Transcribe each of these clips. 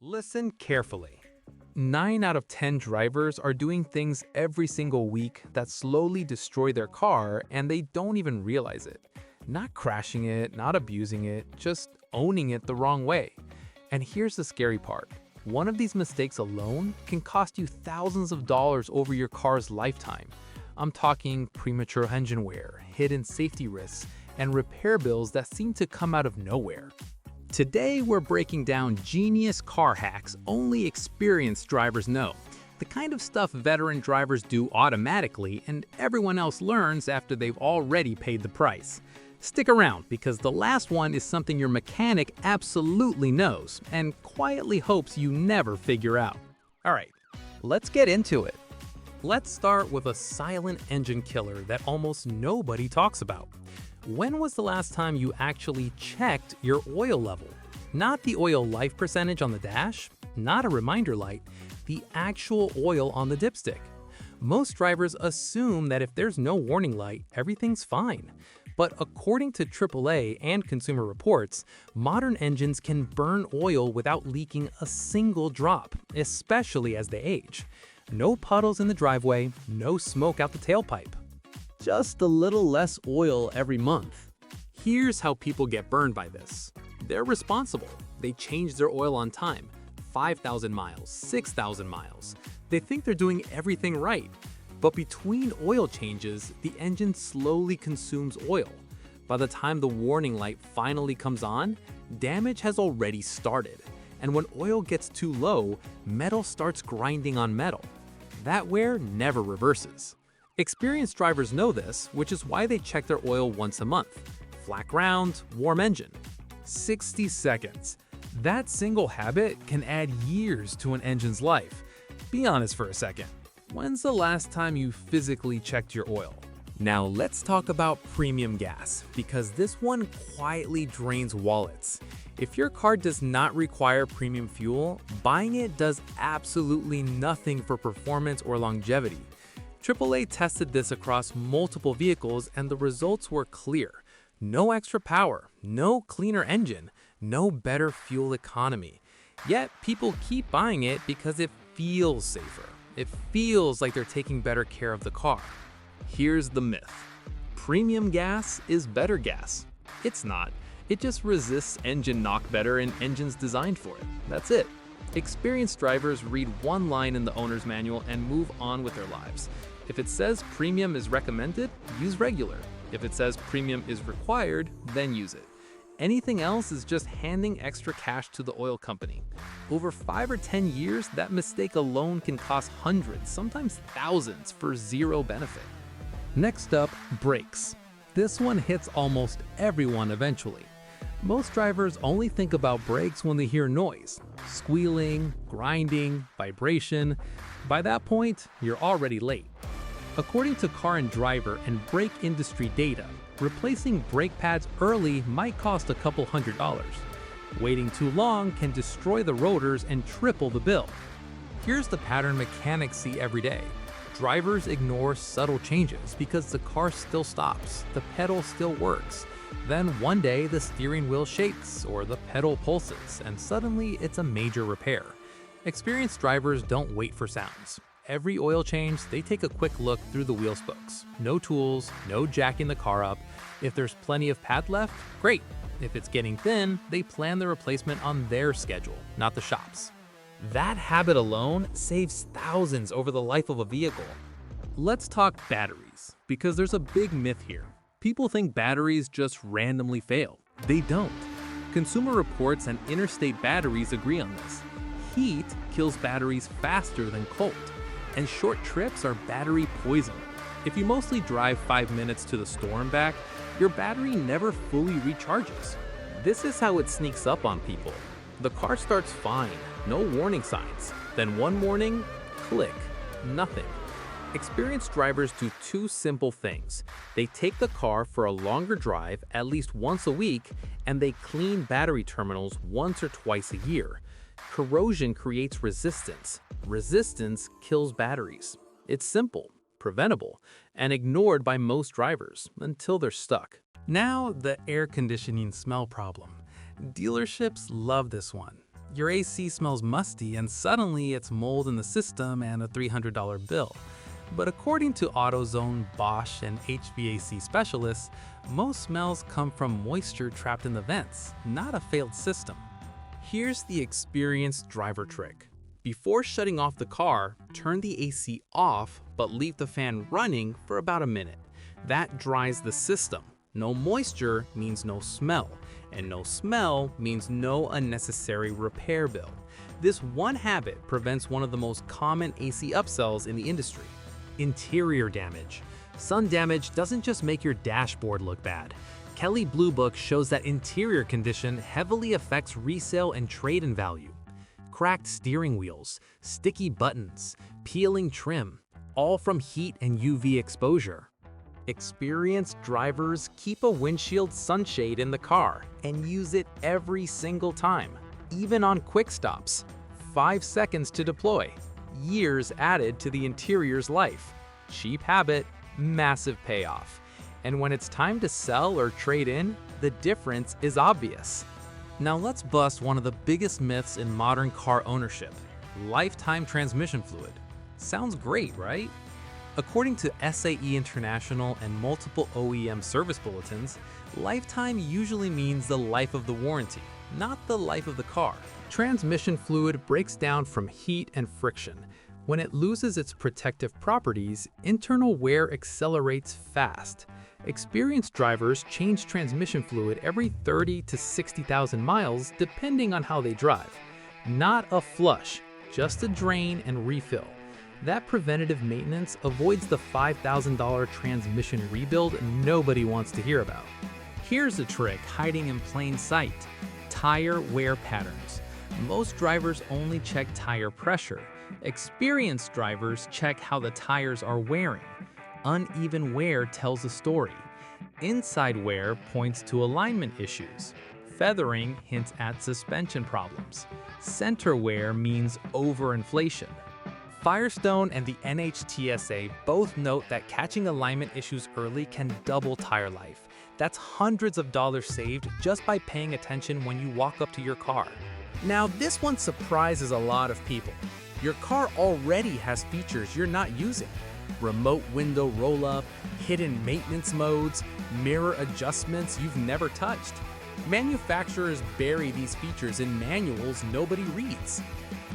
Listen carefully. 9 out of 10 drivers are doing things every single week that slowly destroy their car and they don't even realize it. Not crashing it, not abusing it, just owning it the wrong way. And here's the scary part. One of these mistakes alone can cost you thousands of dollars over your car's lifetime. I'm talking premature engine wear, hidden safety risks, and repair bills that seem to come out of nowhere. Today, we're breaking down genius car hacks only experienced drivers know. The kind of stuff veteran drivers do automatically and everyone else learns after they've already paid the price. Stick around because the last one is something your mechanic absolutely knows and quietly hopes you never figure out. Alright, let's get into it. Let's start with a silent engine killer that almost nobody talks about. When was the last time you actually checked your oil level? Not the oil life percentage on the dash, not a reminder light, the actual oil on the dipstick. Most drivers assume that if there's no warning light, everything's fine. But according to AAA and Consumer Reports, modern engines can burn oil without leaking a single drop, especially as they age. No puddles in the driveway, no smoke out the tailpipe. Just a little less oil every month. Here's how people get burned by this. They're responsible. They change their oil on time. 5,000 miles, 6,000 miles. They think they're doing everything right. But between oil changes, the engine slowly consumes oil. By the time the warning light finally comes on, damage has already started. And when oil gets too low, metal starts grinding on metal. That wear never reverses. Experienced drivers know this, which is why they check their oil once a month. Flat ground, warm engine. 60 seconds. That single habit can add years to an engine's life. Be honest for a second. When's the last time you physically checked your oil? Now let's talk about premium gas, because this one quietly drains wallets. If your car does not require premium fuel, buying it does absolutely nothing for performance or longevity. AAA tested this across multiple vehicles and the results were clear. No extra power, no cleaner engine, no better fuel economy. Yet people keep buying it because it feels safer. It feels like they're taking better care of the car. Here's the myth. Premium gas is better gas. It's not. It just resists engine knock better in engines designed for it. That's it. Experienced drivers read one line in the owner's manual and move on with their lives. If it says premium is recommended, use regular. If it says premium is required, then use it. Anything else is just handing extra cash to the oil company. Over 5 or 10 years, that mistake alone can cost hundreds, sometimes thousands, for zero benefit. Next up, brakes. This one hits almost everyone eventually. Most drivers only think about brakes when they hear noise. Squealing, grinding, vibration. By that point, you're already late. According to Car and Driver and brake industry data, replacing brake pads early might cost a couple $100s. Waiting too long can destroy the rotors and triple the bill. Here's the pattern mechanics see every day. Drivers ignore subtle changes because the car still stops, the pedal still works. Then one day the steering wheel shakes or the pedal pulses and suddenly it's a major repair. Experienced drivers don't wait for sounds. Every oil change, they take a quick look through the wheel spokes. No tools, no jacking the car up. If there's plenty of pad left, great. If it's getting thin, they plan the replacement on their schedule, not the shop's. That habit alone saves thousands over the life of a vehicle. Let's talk batteries, because there's a big myth here. People think batteries just randomly fail. They don't. Consumer Reports and Interstate Batteries agree on this. Heat kills batteries faster than cold. And short trips are battery poison. If you mostly drive 5 minutes to the store and back, your battery never fully recharges. This is how it sneaks up on people. The car starts fine, no warning signs. Then one morning, click, nothing. Experienced drivers do two simple things. They take the car for a longer drive at least once a week, and they clean battery terminals once or twice a year. Corrosion creates resistance. Resistance kills batteries. It's simple, preventable, and ignored by most drivers until they're stuck. Now, the air conditioning smell problem. Dealerships love this one. Your AC smells musty and suddenly it's mold in the system and a $300 bill. But according to AutoZone, Bosch, and HVAC specialists, most smells come from moisture trapped in the vents, not a failed system. Here's the experienced driver trick. Before shutting off the car, turn the AC off but leave the fan running for about a minute. That dries the system. No moisture means no smell, and no smell means no unnecessary repair bill. This one habit prevents one of the most common AC upsells in the industry. Interior damage. Sun damage doesn't just make your dashboard look bad. Kelley Blue Book shows that interior condition heavily affects resale and trade-in value. Cracked steering wheels, sticky buttons, peeling trim, all from heat and UV exposure. Experienced drivers keep a windshield sunshade in the car and use it every single time, even on quick stops. 5 seconds to deploy. Years added to the interior's life. Cheap habit, massive payoff. And when it's time to sell or trade in, the difference is obvious. Now let's bust one of the biggest myths in modern car ownership: lifetime transmission fluid. Sounds great, right? According to SAE International and multiple OEM service bulletins, lifetime usually means the life of the warranty, not the life of the car. Transmission fluid breaks down from heat and friction. When it loses its protective properties, internal wear accelerates fast. Experienced drivers change transmission fluid every 30 to 60,000 miles depending on how they drive. Not a flush, just a drain and refill. That preventative maintenance avoids the $5,000 transmission rebuild nobody wants to hear about. Here's a trick hiding in plain sight: tire wear patterns. Most drivers only check tire pressure. Experienced drivers check how the tires are wearing. Uneven wear tells a story. Inside wear points to alignment issues. Feathering hints at suspension problems. Center wear means overinflation. Firestone and the NHTSA both note that catching alignment issues early can double tire life. That's hundreds of dollars saved just by paying attention when you walk up to your car. Now, this one surprises a lot of people. Your car already has features you're not using: remote window roll-up, hidden maintenance modes, mirror adjustments you've never touched. Manufacturers bury these features in manuals nobody reads.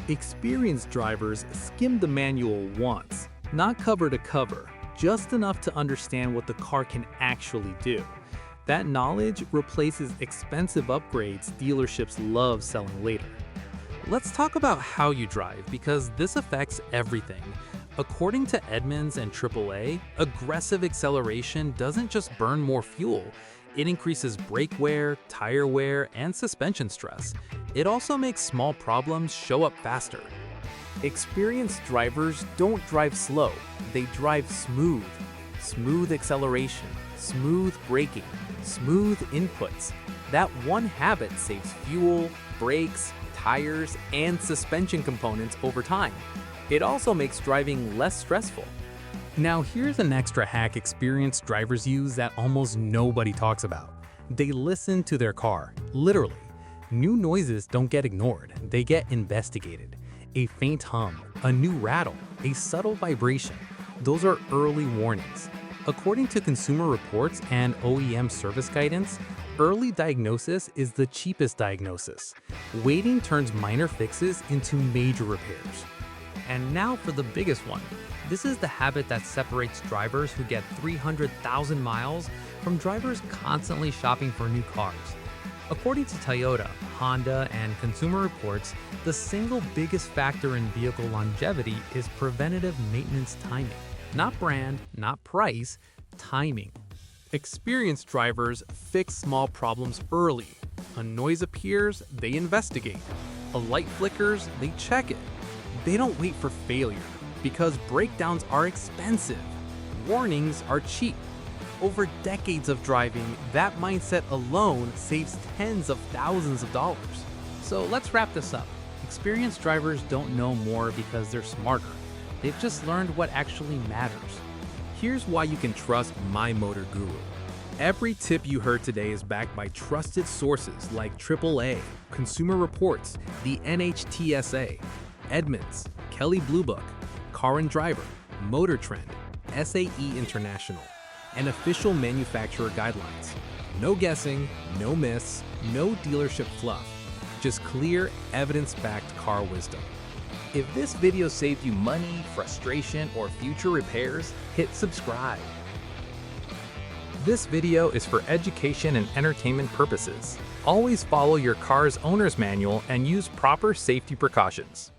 Experienced drivers skim the manual once, not cover to cover, just enough to understand what the car can actually do. That knowledge replaces expensive upgrades dealerships love selling later. Let's talk about how you drive, because this affects everything. According to Edmunds and AAA, aggressive acceleration doesn't just burn more fuel. It increases brake wear, tire wear, and suspension stress. It also makes small problems show up faster. Experienced drivers don't drive slow, they drive smooth. Smooth acceleration, smooth braking, smooth inputs. That one habit saves fuel, brakes, tires, and suspension components over time. It also makes driving less stressful. Now here's an extra hack experienced drivers use that almost nobody talks about. They listen to their car, literally. New noises don't get ignored, they get investigated. A faint hum, a new rattle, a subtle vibration. Those are early warnings. According to Consumer Reports and OEM service guidance, early diagnosis is the cheapest diagnosis. Waiting turns minor fixes into major repairs. And now for the biggest one. This is the habit that separates drivers who get 300,000 miles from drivers constantly shopping for new cars. According to Toyota, Honda, and Consumer Reports, the single biggest factor in vehicle longevity is preventative maintenance timing. Not brand, not price, timing. Experienced drivers fix small problems early. A noise appears, they investigate. A light flickers, they check it. They don't wait for failure, because breakdowns are expensive. Warnings are cheap. Over decades of driving, that mindset alone saves tens of thousands of dollars. So let's wrap this up. Experienced drivers don't know more because they're smarter. They've just learned what actually matters. Here's why you can trust My Motor Guru. Every tip you heard today is backed by trusted sources like AAA, Consumer Reports, the NHTSA, Edmunds, Kelley Blue Book, Car and Driver, Motor Trend, SAE International, and official manufacturer guidelines. No guessing, no myths, no dealership fluff. Just clear, evidence-backed car wisdom. If this video saved you money, frustration, or future repairs, hit subscribe. This video is for education and entertainment purposes. Always follow your car's owner's manual and use proper safety precautions.